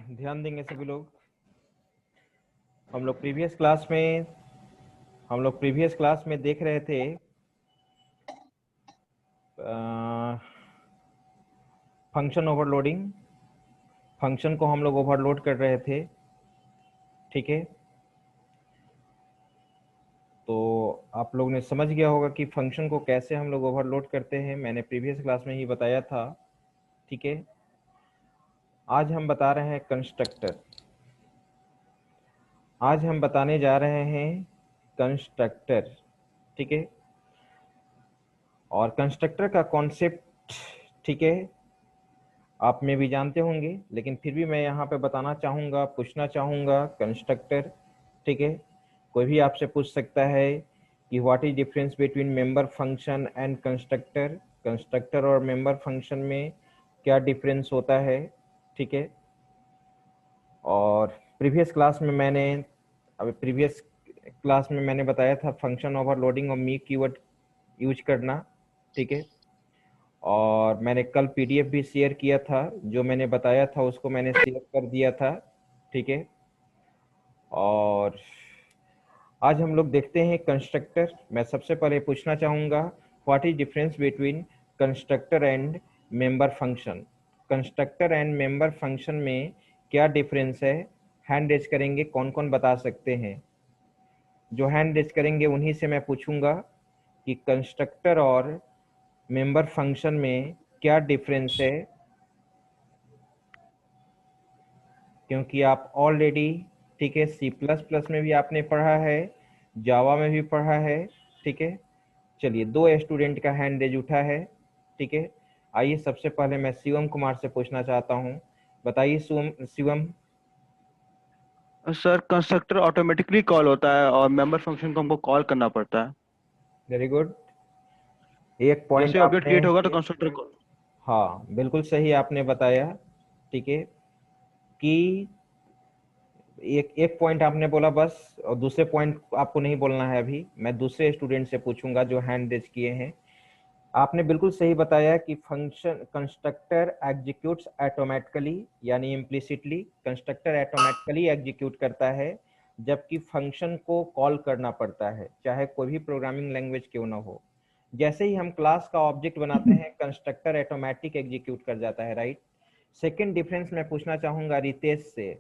ध्यान देंगे सभी लोग। हम लोग प्रीवियस क्लास में देख रहे थे फंक्शन ओवरलोडिंग। फंक्शन को हम लोग ओवरलोड कर रहे थे, ठीक है। तो आप लोग ने समझ गया होगा कि फंक्शन को कैसे हम लोग ओवरलोड करते हैं। मैंने प्रीवियस क्लास में ही बताया था, ठीक है। आज हम बता रहे हैं कंस्ट्रक्टर। आज हम बताने जा रहे हैं कंस्ट्रक्टर, ठीक है। और कंस्ट्रक्टर का कॉन्सेप्ट, ठीक है, आप में भी जानते होंगे, लेकिन फिर भी मैं यहाँ पे बताना चाहूँगा, पूछना चाहूँगा कंस्ट्रक्टर, ठीक है। कोई भी आपसे पूछ सकता है कि what is difference between member function and constructor. Constructor और मेंबर फंक्शन में क्या डिफरेंस होता है, ठीक है। और प्रीवियस क्लास में मैंने बताया था फंक्शन ओवरलोडिंग और मी कीवर्ड यूज करना, ठीक है। और मैंने कल पीडीएफ भी शेयर किया था, जो मैंने बताया था उसको मैंने शेयर कर दिया था, ठीक है। और आज हम लोग देखते हैं कंस्ट्रक्टर। मैं सबसे पहले पूछना चाहूँगा what is difference between constructor and member function. Constructor and member function में क्या डिफरेंस है? हैंड रेज करेंगे, कौन कौन बता सकते हैं? जो हैंड रेज करेंगे उन्हीं से मैं पूछूंगा कि कंस्ट्रक्टर और मेंबर फंक्शन में क्या डिफरेंस है, क्योंकि आप ऑलरेडी, ठीक है, सी प्लस प्लस में भी आपने पढ़ा है, जावा में भी पढ़ा है, ठीक है। चलिए, दो स्टूडेंट का हैंड रेज उठा है, ठीक है। आइए सबसे पहले मैं शिवम कुमार से पूछना चाहता हूँ। बताइए Shivam. Sir constructor automatically call होता है और मेंबर फंक्शन को हमको कॉल करना पड़ता है। Very good. एक पॉइंट जैसे ऑब्जेक्ट आपने, क्रिएट होगा तो कंस्ट्रक्टर को। हाँ बिल्कुल सही आपने बताया, ठीक है। कि एक एक पॉइंट आपने बोला बस, और दूसरे पॉइंट आपको नहीं बोलना है। अभी मैं दूसरे स्टूडेंट से पूछूंगा जो हैंड रेज किए हैं। आपने बिल्कुल सही बताया कि फंक्शन कंस्ट्रक्टर एग्जीक्यूट्स ऑटोमेटिकली, यानी इम्प्लिसिटली कंस्ट्रक्टर ऑटोमेटिकली एग्जीक्यूट करता है, जबकि फंक्शन को कॉल करना पड़ता है, चाहे कोई भी प्रोग्रामिंग लैंग्वेज क्यों ना हो। जैसे ही हम क्लास का ऑब्जेक्ट बनाते हैं, कंस्ट्रक्टर ऑटोमेटिक एग्जीक्यूट कर जाता है, राइट। सेकेंड डिफरेंस मैं पूछना चाहूंगा रितेश से।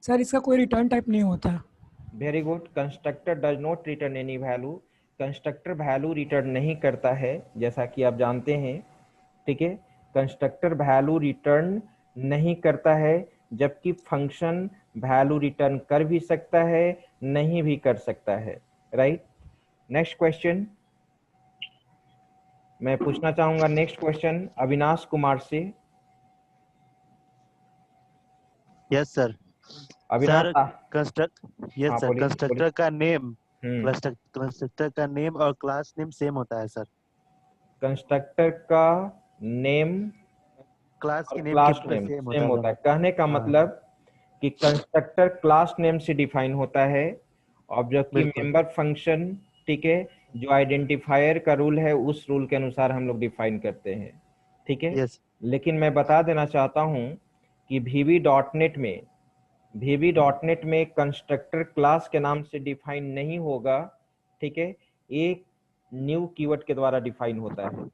सर इसका कोई रिटर्न टाइप नहीं होता। Very good. Constructor does not return any value. Constructor value return नहीं करता है, जैसा कि आप जानते हैं, ठीक है। कंस्ट्रक्टर वैल्यू रिटर्न नहीं करता है, जबकि फंक्शन वैल्यू रिटर्न कर भी सकता है, नहीं भी कर सकता है, राइट। नेक्स्ट क्वेश्चन मैं पूछना चाहूंगा, नेक्स्ट क्वेश्चन अविनाश कुमार से। Yes sir. Avinash sir construct yes हाँ सर बोलिए बोलिए। कंस्ट्रक्टर का नेम हम्म। कंस्ट्रक्टर का नेम और क्लास नेम सेम होता है सर। कंस्ट्रक्टर का नेम क्लास और के नेम के क्लास नेम सेम सेम होता है होता सर। है, कहने का हाँ मतलब कि कंस्ट्रक्टर क्लास नेम से डिफाइन होता है, और जबकि बिल्कुल। मेंबर फंक्शन, ठीक है, जो आइडेंटिफायर का रूल है उस रूल के अनुसार हम लोग डिफाइन करते हैं, ठीक है। यस। लेकिन मैं बता देना चाहता हूं कि वी वी कंस्ट्रक्टर क्लास के नाम से डिफाइन नहीं होगा, ठीक है। एक न्यू कीवर्ड के द्वारा डिफाइन होता है,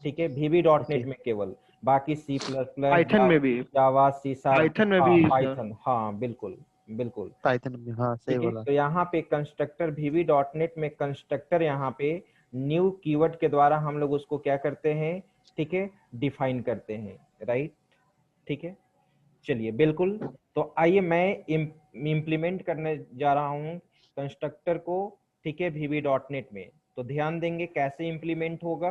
ठीक है, वीवी डॉट ओके। नेट में केवल। बाकी सी प्लस प्लस, पाइथन में भी। जावा, सी शार्प, पाइथन में हाँ भी सर। पाइथन, हाँ बिल्कुल बिल्कुल, पाइथन में हाँ सही ठीक है। बोला। तो यहाँ पे कंस्ट्रक्टर वीवी डॉट नेट में कंस्ट्रक्टर यहाँ पे न्यू कीवर्ड के द्वारा हम लोग उसको क्या करते हैं, ठीक है, डिफाइन करते हैं, राइट, ठीक है। चलिए बिल्कुल। तो आइए मैं इम्प्लीमेंट करने जा रहा हूँ कंस्ट्रक्टर को, ठीक है, वीवी डॉट नेट में। तो ध्यान देंगे कैसे इम्प्लीमेंट होगा।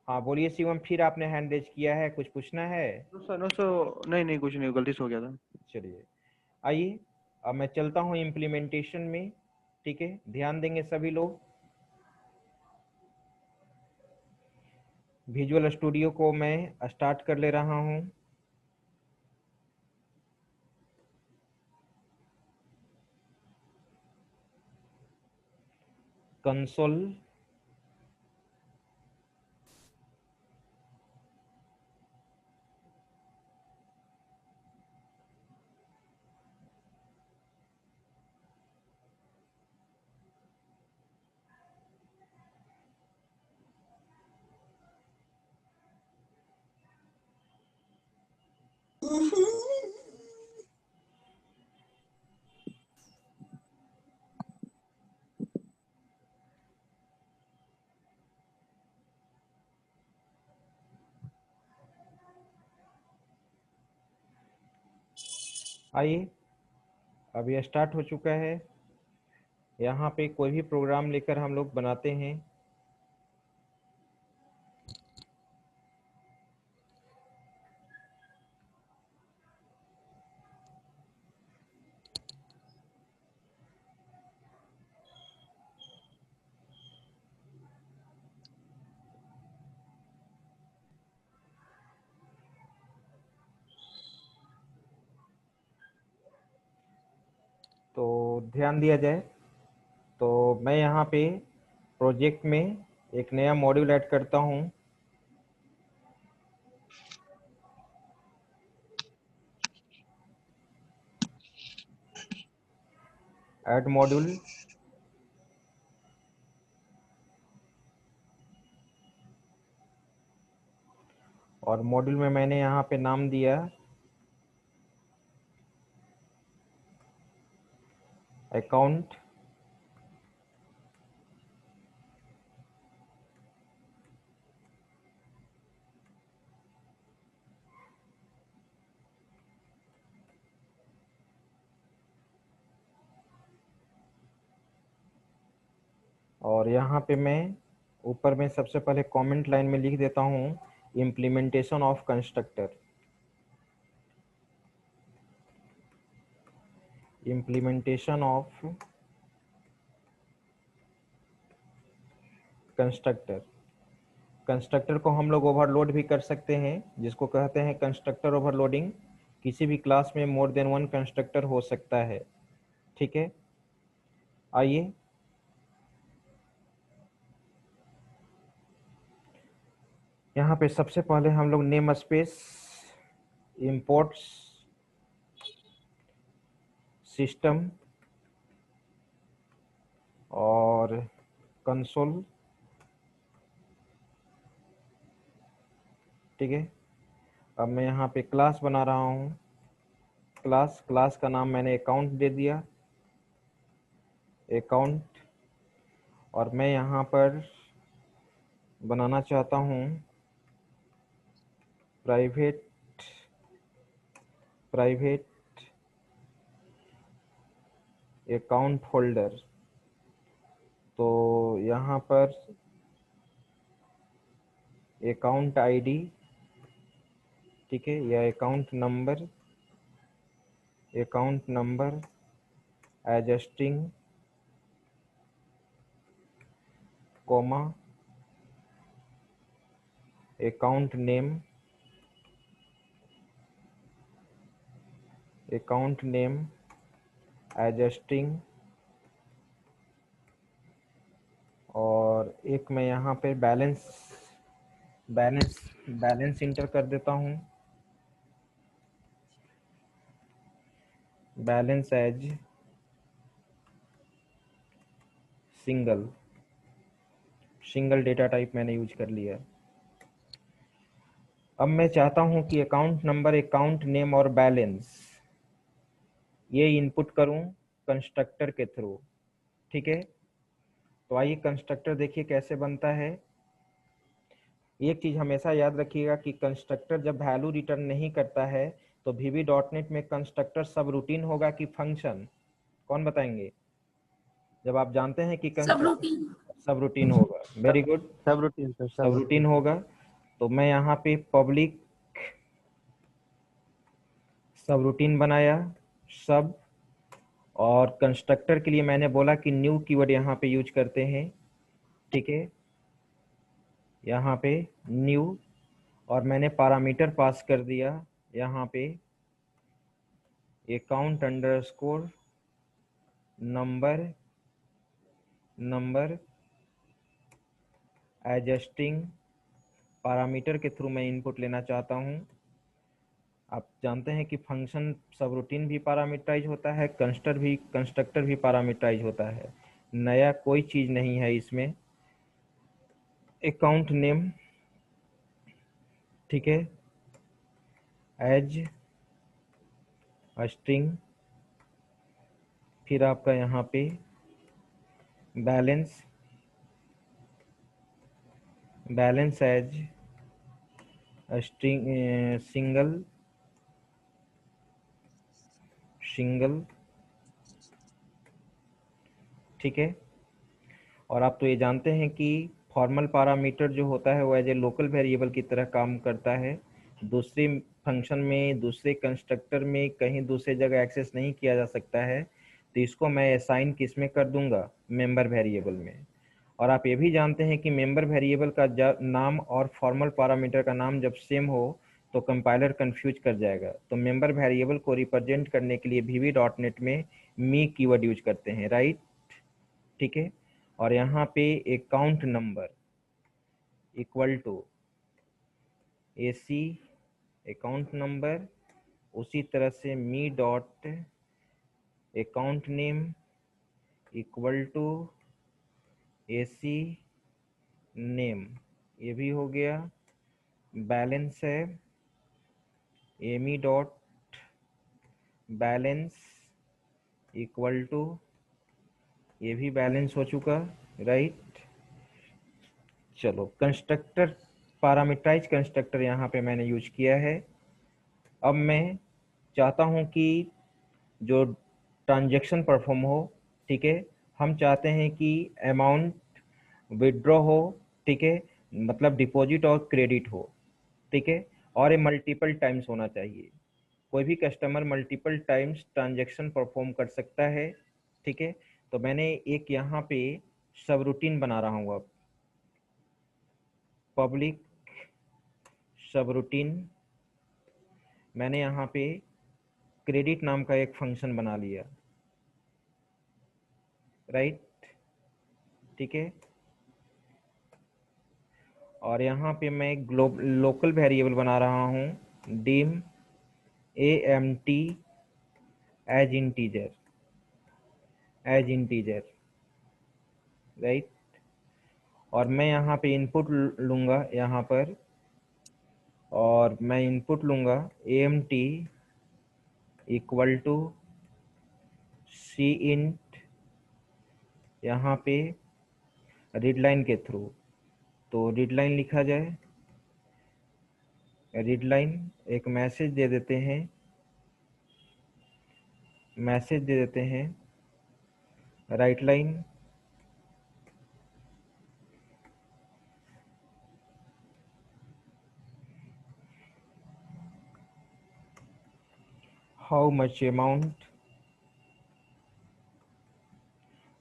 हाँ बोलिए शिवम, फिर आपने हैंड रेज किया है, कुछ पूछना है? नो सर नहीं नहीं कुछ नहीं गलती से हो गया था। चलिए आइए, अब मैं चलता हूँ इम्प्लीमेंटेशन में, ठीक है। ध्यान देंगे सभी लोग। विजुअल स्टूडियो को मैं स्टार्ट कर ले रहा हूँ। कंसोल, आइए, अब ये स्टार्ट हो चुका है। यहाँ पे कोई भी प्रोग्राम लेकर हम लोग बनाते हैं। तो ध्यान दिया जाए, तो मैं यहाँ पे प्रोजेक्ट में एक नया मॉड्यूल ऐड करता हूँ। ऐड मॉड्यूल, और मॉड्यूल में मैंने यहाँ पे नाम दिया अकाउंट। और यहाँ पे मैं ऊपर में सबसे पहले कमेंट लाइन में लिख देता हूँ implementation of constructor. Implementation of constructor. Constructor को हम लोग ओवरलोड भी कर सकते हैं, जिसको कहते हैं कंस्ट्रक्टर ओवरलोडिंग। किसी भी क्लास में मोर देन वन कंस्ट्रक्टर हो सकता है। ठीक है, आइए यहाँ पे सबसे पहले हम लोग नेम स्पेस इंपोर्ट्स सिस्टम और कंसोल। ठीक है, अब मैं यहाँ पे क्लास बना रहा हूँ। क्लास का नाम मैंने अकाउंट दे दिया, अकाउंट। और मैं यहाँ पर बनाना चाहता हूँ प्राइवेट अकाउंट होल्डर। तो यहाँ पर अकाउंट आईडी, ठीक है, या account number as string, comma, account name as string. और एक मैं यहाँ पे बैलेंस इंटर कर देता हूँ, balance as single data type मैंने यूज कर लिया। अब मैं चाहता हूं कि अकाउंट नंबर, अकाउंट नेम और बैलेंस ये इनपुट करूं कंस्ट्रक्टर के थ्रू। ठीक है, तो आइए कंस्ट्रक्टर देखिए कैसे बनता है। एक चीज हमेशा याद रखिएगा कि कंस्ट्रक्टर जब वैल्यू रिटर्न नहीं करता है तो VB.NET में कंस्ट्रक्टर सब रूटीन होगा कि फंक्शन? कौन बताएंगे? जब आप जानते हैं कि सब रूटीन होगा, वेरी गुड, सब रूटीन सर, सब सब रूटीन होगा। तो मैं यहाँ पे पब्लिक सब रूटीन बनाया, सब। और कंस्ट्रक्टर के लिए मैंने बोला कि न्यू कीवर्ड यहाँ पे यूज करते हैं। ठीक है, यहाँ पे न्यू, और मैंने पैरामीटर पास कर दिया यहाँ पे account underscore number as string. Parameter के थ्रू मैं इनपुट लेना चाहता हूँ। आप जानते हैं कि फंक्शन सब रूटीन भी पैरामीटराइज होता है, कंस्ट्रक्टर भी पैरामीटराइज होता है। नया कोई चीज नहीं है इसमें। अकाउंट नेम, ठीक है, एज स्ट्रिंग, फिर आपका यहाँ पे balance, balance as string single, single, ठीक है। और आप तो ये जानते हैं कि फॉर्मल पैरामीटर जो होता है वो एज ए लोकल वेरिएबल की तरह काम करता है, दूसरे फंक्शन में, दूसरे कंस्ट्रक्टर में कहीं दूसरे जगह एक्सेस नहीं किया जा सकता है। तो इसको मैं असाइन किस में कर दूंगा, मेंबर वेरिएबल में। और आप ये भी जानते हैं कि मेंबर वेरिएबल का नाम और फॉर्मल पैरामीटर का नाम जब सेम हो तो कंपाइलर कंफ्यूज कर जाएगा। तो मेंबर वेरिएबल को रिप्रेजेंट करने के लिए VB.NET में मी कीवर्ड यूज करते हैं, राइट, ठीक है। और यहाँ पे account number equal to AC account number, उसी तरह से me dot account name equal to AC name, ये भी हो गया। बैलेंस है एमी डॉट बैलेंस इक्वल टू, ये भी बैलेंस हो चुका, राइट। चलो कंस्ट्रक्टर, पैरामीटराइज कंस्ट्रक्टर यहाँ पे मैंने यूज किया है। अब मैं चाहता हूँ कि जो ट्रांजैक्शन परफॉर्म हो, ठीक है, हम चाहते हैं कि अमाउंट विड्रॉ हो, ठीक है, मतलब डिपॉजिट और क्रेडिट हो, ठीक है, और ये मल्टीपल टाइम्स होना चाहिए। कोई भी customer multiple times transaction perform कर सकता है, ठीक है। तो मैंने एक यहाँ पे सब रूटीन बना रहा हूँ अब, पब्लिक सब रूटीन, मैंने यहाँ पे क्रेडिट नाम का एक फंक्शन बना लिया, राइट, ठीक है। और यहाँ पे मैं लोकल वेरिएबल बना रहा हूँ dim AMT as integer, as integer, right. और मैं यहाँ पे इनपुट लूँगा यहाँ पर, और मैं इनपुट लूँगा AMT equal to C int, यहाँ पे रीड लाइन के थ्रू। तो रीड लाइन लिखा जाए, रीड लाइन एक मैसेज दे देते हैं, मैसेज दे देते हैं, write line how much amount,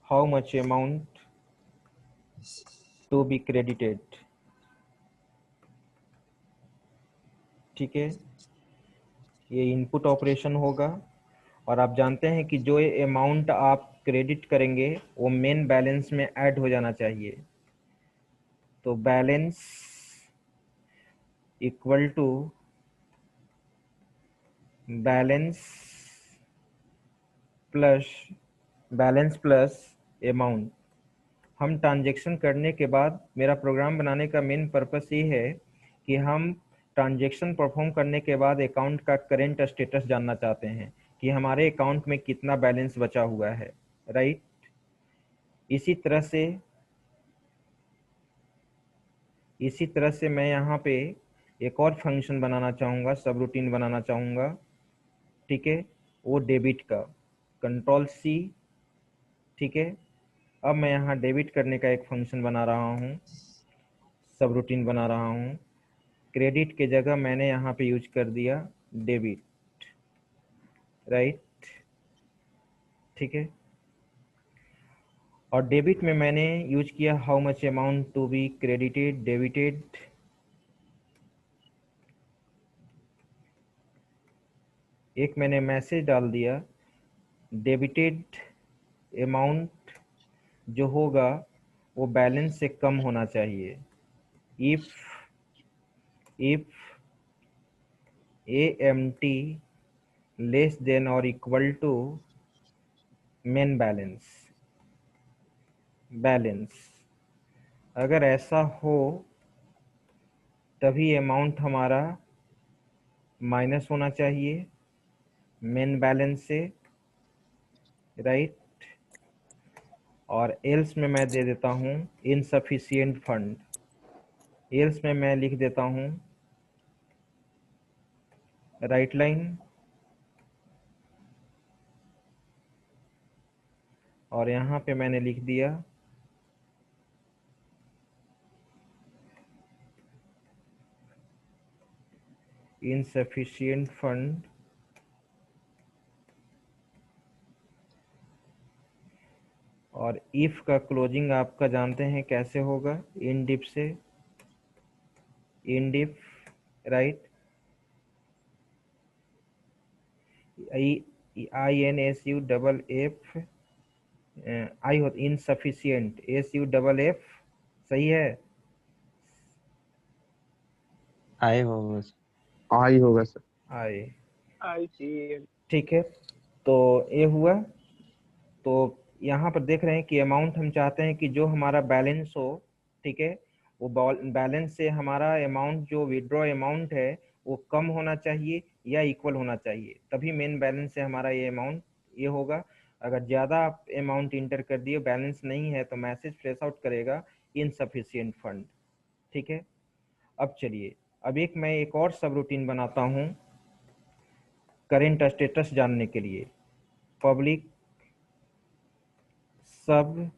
how much amount to be credited, ठीक है, ये इनपुट ऑपरेशन होगा। और आप जानते हैं कि जो अमाउंट आप क्रेडिट करेंगे वो मेन बैलेंस में ऐड हो जाना चाहिए। तो balance equal to balance plus, balance plus amount. हम ट्रांजैक्शन करने के बाद, मेरा प्रोग्राम बनाने का मेन पर्पस ये है कि हम ट्रांजैक्शन परफॉर्म करने के बाद अकाउंट का करेंट स्टेटस जानना चाहते हैं कि हमारे अकाउंट में कितना बैलेंस बचा हुआ है, राइट। इसी तरह से, इसी तरह से मैं यहाँ पे एक और फंक्शन बनाना चाहूँगा, सब रूटीन बनाना चाहूँगा, ठीक है, वो डेबिट का, कंट्रोल C, ठीक है। अब मैं यहाँ डेबिट करने का एक फंक्शन बना रहा हूँ, सब रूटीन बना रहा हूँ। क्रेडिट के जगह मैंने यहाँ पे यूज कर दिया डेबिट, राइट, ठीक है। और डेबिट में मैंने यूज किया how much amount to be credited, debited, एक मैंने मैसेज डाल दिया डेबिटेड अमाउंट जो होगा वो बैलेंस से कम होना चाहिए। इफ AMT लेस देन और equal to main balance, balance अगर ऐसा हो तभी अमाउंट हमारा माइनस होना चाहिए, मेन बैलेंस से, राइट। और एल्स में मैं दे देता हूँ इनसफिशिएंट फंड। एल्स में मैं लिख देता हूँ राइट लाइन, और यहाँ पे मैंने लिख दिया इनसफिशिएंट फंड। और इफ का क्लोजिंग आपका जानते हैं कैसे होगा, इन डिप से, इन डिप, राइट। INSU आई हो इनसफिशिएंट, SU सही है। आई होगा सर। आई होगा सर। आई, ICL। ठीक है। तो ये हुआ। तो यहाँ पर देख रहे हैं कि अमाउंट हम चाहते हैं कि जो हमारा बैलेंस हो, ठीक है, वो बैलेंस से हमारा अमाउंट जो विड्रॉ अमाउंट है वो कम होना चाहिए या इक्वल होना चाहिए, तभी मेन बैलेंस से हमारा ये अमाउंट ये होगा। अगर ज़्यादा आप अमाउंट इंटर कर दिए, बैलेंस नहीं है, तो मैसेज फ्लैश आउट करेगा इनसफिशिएंट फंड, ठीक है। अब चलिए, अब मैं एक और सब रूटीन बनाता हूँ करेंट स्टेटस जानने के लिए। पब्लिक सब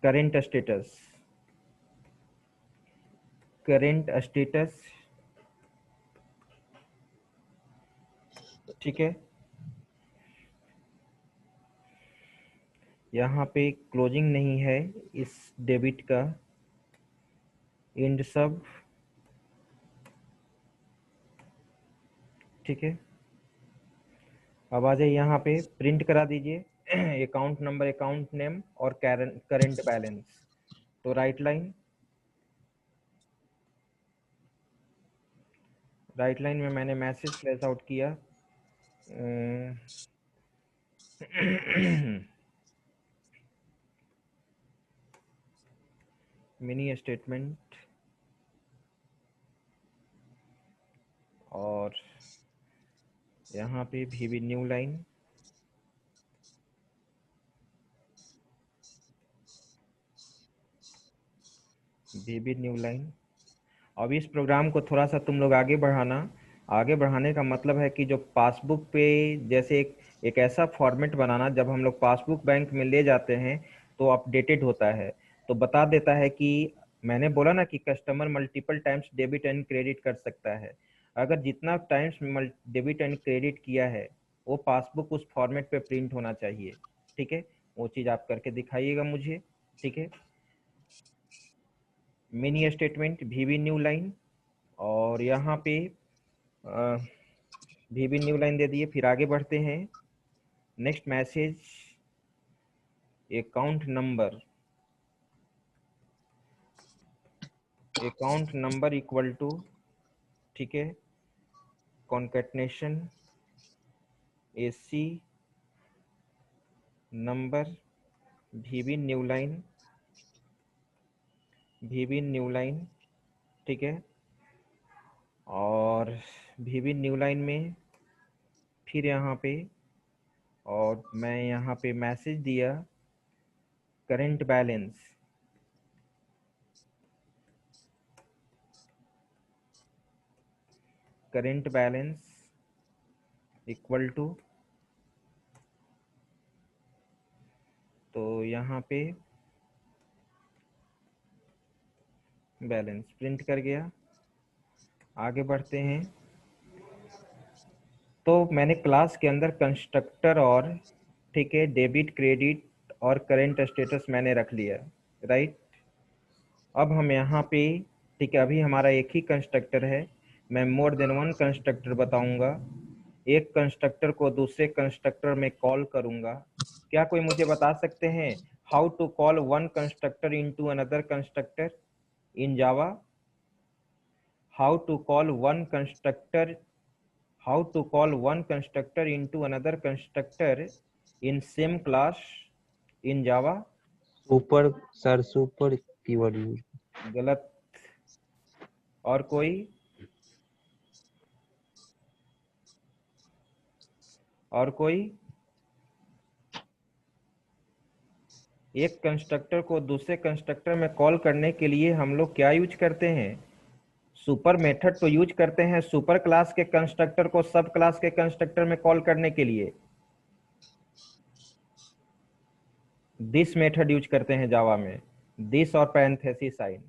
करेंट स्टेटस, करेंट स्टेटस, ठीक है। यहाँ पे क्लोजिंग नहीं है इस डेबिट का, एंड सब, ठीक है। अब आ जाइए यहाँ पे प्रिंट करा दीजिए अकाउंट नंबर, अकाउंट नेम और करेंट बैलेंस। तो राइट लाइन, राइट लाइन में मैंने मैसेज फ्लैश आउट किया मिनी स्टेटमेंट, और यहाँ पे VB new line, VB new line. अब इस प्रोग्राम को थोड़ा सा तुम लोग आगे बढ़ाना। आगे बढ़ाने का मतलब है कि जो पासबुक पे जैसे एक ऐसा फॉर्मेट बनाना, जब हम लोग पासबुक बैंक में ले जाते हैं तो अपडेटेड होता है, तो बता देता है कि मैंने बोला ना कि customer multiple times debit and credit कर सकता है। अगर जितना टाइम्स डेबिट एंड क्रेडिट किया है वो पासबुक उस फॉर्मेट पे प्रिंट होना चाहिए, ठीक है। वो चीज़ आप करके दिखाइएगा मुझे, ठीक है। Mini statement VB new line, और यहाँ पे VB न्यू लाइन दे दिए। फिर आगे बढ़ते हैं, next message account number, account number equal to, ठीक है, concatenation AC number VB new line, VB new line, ठीक है। और VB न्यू लाइन में फिर यहाँ पे, और मैं यहाँ पे मैसेज दिया current balance, current balance equal to, तो यहाँ पे बैलेंस प्रिंट कर गया। आगे बढ़ते हैं। तो मैंने क्लास के अंदर कंस्ट्रक्टर और, ठीक है, डेबिट क्रेडिट और करेंट स्टेटस मैंने रख लिया, राइट। अब हम यहाँ पे, ठीक है, अभी हमारा एक ही कंस्ट्रक्टर है। मैं मोर देन वन कंस्ट्रक्टर बताऊंगा, एक कंस्ट्रक्टर को दूसरे कंस्ट्रक्टर में कॉल करूंगा। क्या कोई मुझे बता सकते हैं how to call one constructor into another constructor in Java? How to call one constructor, how to call one constructor into another constructor in same class in Java? Super sir, super keyword use. गलत। और कोई? और कोई? एक constructor को दूसरे constructor में call करने के लिए हम लोग क्या यूज करते हैं? सुपर मेथड तो यूज करते हैं सुपर क्लास के कंस्ट्रक्टर को सब क्लास के कंस्ट्रक्टर में कॉल करने के लिए। दिस मेथड यूज करते हैं जावा में, दिस और पैरेंथेसिस साइन।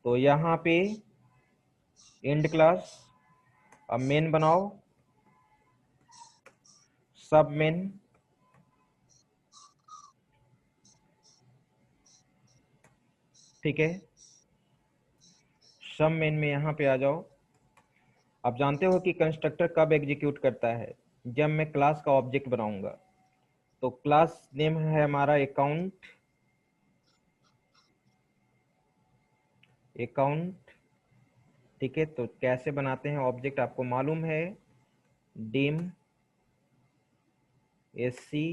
तो यहाँ पे एंड क्लास, अब मेन बनाओ, सब मेन, ठीक है। सब मेन में यहाँ पे आ जाओ। आप जानते हो कि कंस्ट्रक्टर कब एग्जीक्यूट करता है? जब मैं क्लास का ऑब्जेक्ट बनाऊंगा। तो क्लास नेम है हमारा अकाउंट, अकाउंट, ठीक है। तो कैसे बनाते हैं ऑब्जेक्ट आपको मालूम है, dim SC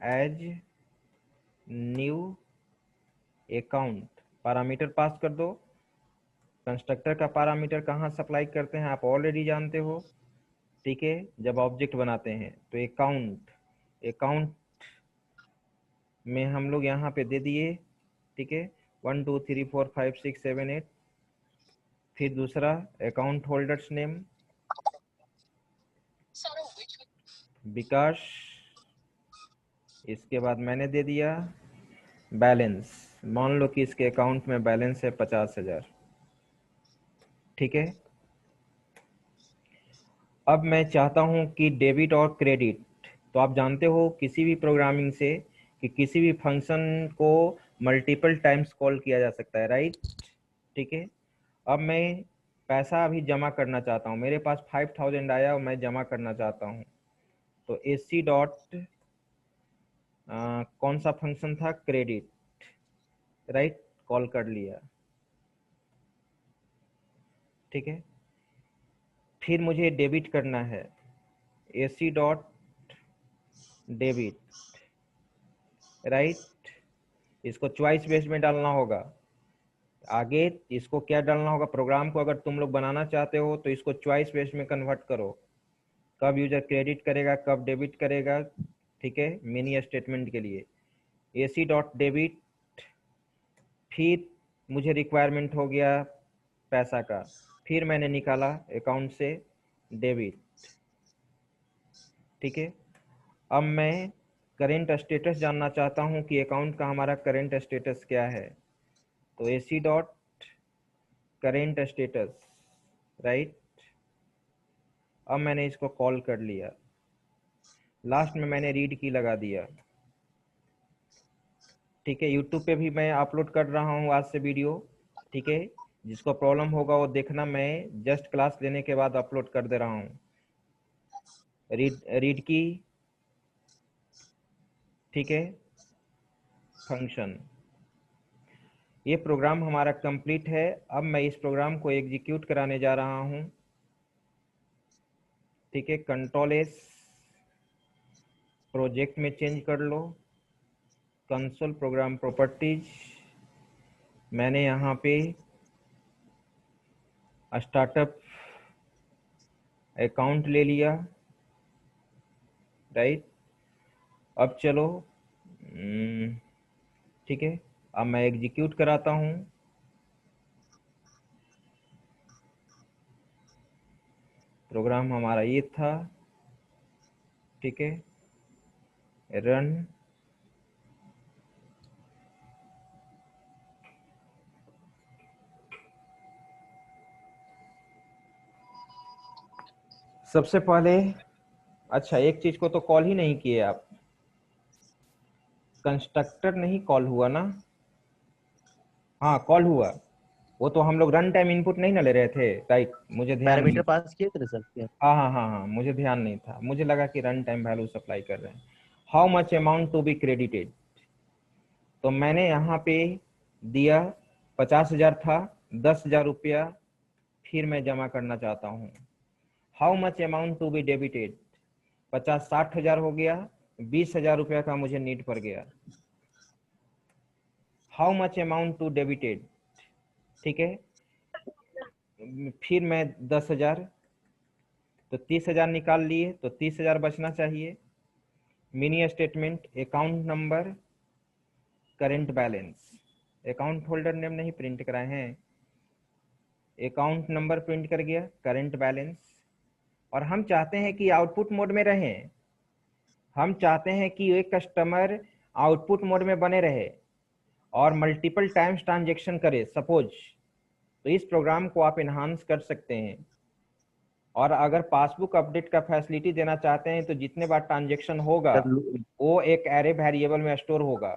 as new account, parameter pass कर दो। कंस्ट्रक्टर का पैरामीटर कहाँ सप्लाई करते हैं आप ऑलरेडी जानते हो, ठीक है। जब ऑब्जेक्ट बनाते हैं तो अकाउंट, अकाउंट में हम लोग यहाँ पे दे दिए, ठीक है, 1 2 3 4 5 6 7 8। फिर दूसरा अकाउंट होल्डर्स नेम विकास, इसके बाद मैंने दे दिया बैलेंस। मान लो कि इसके अकाउंट में बैलेंस है 50,000, ठीक है। अब मैं चाहता हूं कि डेबिट और क्रेडिट, तो आप जानते हो किसी भी प्रोग्रामिंग से कि किसी भी फंक्शन को मल्टीपल टाइम्स कॉल किया जा सकता है, राइट, ठीक है। अब मैं पैसा अभी जमा करना चाहता हूं, मेरे पास 5,000 आया और मैं जमा करना चाहता हूं। तो एसी डॉट कौन सा फंक्शन था, क्रेडिट, राइट, कॉल कर लिया, ठीक है। फिर मुझे डेबिट करना है, एसी डॉट डेबिट, राइट। इसको चॉइस बेस्ड में डालना होगा। आगे इसको क्या डालना होगा, प्रोग्राम को अगर तुम लोग बनाना चाहते हो तो इसको चॉइस बेस्ड में कन्वर्ट करो, कब यूजर क्रेडिट करेगा कब डेबिट करेगा, ठीक है, मिनी स्टेटमेंट के लिए। एसी डॉट डेबिट, फिर मुझे रिक्वायरमेंट हो गया पैसा का, फिर मैंने निकाला अकाउंट से डेबिट, ठीक है। अब मैं करेंट स्टेटस जानना चाहता हूं कि अकाउंट का हमारा करेंट स्टेटस क्या है। तो AC dot current status, right. अब मैंने इसको कॉल कर लिया, लास्ट में मैंने रीड की लगा दिया, ठीक है। यूट्यूब पे भी मैं अपलोड कर रहा हूँ आज से वीडियो, ठीक है। जिसको प्रॉब्लम होगा वो देखना, मैं जस्ट क्लास लेने के बाद अपलोड कर दे रहा हूँ। रीड की, ठीक है, फंक्शन। ये प्रोग्राम हमारा कंप्लीट है। अब मैं इस प्रोग्राम को एग्जीक्यूट कराने जा रहा हूँ, ठीक है। कंट्रोल एस, प्रोजेक्ट में चेंज कर लो, कंसोल प्रोग्राम प्रॉपर्टीज, मैंने यहाँ पे स्टार्टअप अकाउंट ले लिया, राइट। अब चलो, ठीक है, अब मैं एग्जीक्यूट कराता हूँ। प्रोग्राम हमारा ये था, ठीक है, रन। सबसे पहले, अच्छा एक चीज को तो कॉल ही नहीं किए आप, कंस्ट्रक्टर नहीं कॉल हुआ ना? हाँ कॉल हुआ, वो तो हम लोग रन टाइम इनपुट नहीं ना ले रहे थे, राइट, मुझे ध्यान नहीं पैरामीटर था। पास किए थे ना सर क्या? हाँ हाँ हाँ हाँ, मुझे ध्यान नहीं था, मुझे लगा कि रन टाइम वैल्यू सप्लाई कर रहे हैं। How much amount to be credited, तो मैंने यहाँ पे दिया 50,000 था, 10,000 रुपया फिर मैं जमा करना चाहता हूँ। How much amount to be debited, 50-60,000 हो गया, 20,000 रुपया का मुझे नीड पड़ गया। How much amount to debited, ठीक है, फिर मैं 10,000, तो 30,000 निकाल लिए, तो 30,000 बचना चाहिए। Mini statement, account number, current balance, account holder name नहीं प्रिंट कराए हैं, अकाउंट नंबर प्रिंट कर गया, करंट बैलेंस। और हम चाहते हैं कि आउटपुट मोड में रहें, हम चाहते हैं कि एक कस्टमर आउटपुट मोड में बने रहे और मल्टीपल टाइम्स ट्रांजेक्शन करे सपोज, तो इस प्रोग्राम को आप इन्हांस कर सकते हैं। और अगर पासबुक अपडेट का फैसिलिटी देना चाहते हैं तो जितने बार ट्रांजेक्शन होगा वो एक एरे वेरिएबल में स्टोर होगा,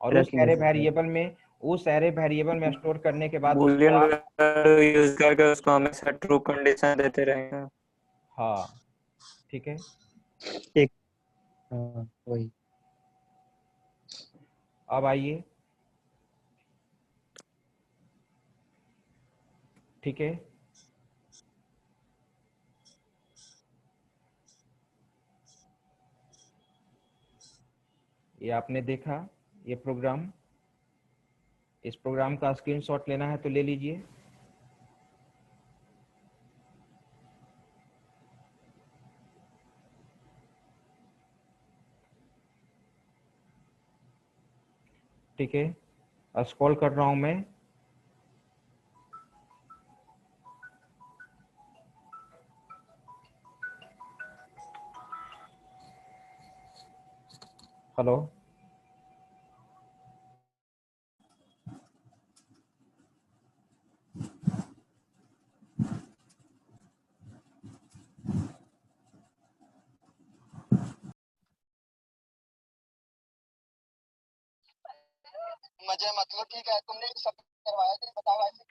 और उस एरे वेरिएबल में, उस एरे वेरिएबल में स्टोर करने के बाद बूलियन उसको वैल्यू यूज करके उसको हमेशा ट्रू कंडीशन देते रहेंगे। हाँ ठीक है। एक हाँ वही। अब आइए, ठीक है, ये आपने देखा ये प्रोग्राम। इस प्रोग्राम का स्क्रीनशॉट लेना है तो ले लीजिए। ठीक है, स्क्रॉल कर रहा हूं मैं। हेलो, मुझे मतलब ठीक है, तुमने सब करवाया थे, बताओ ऐसे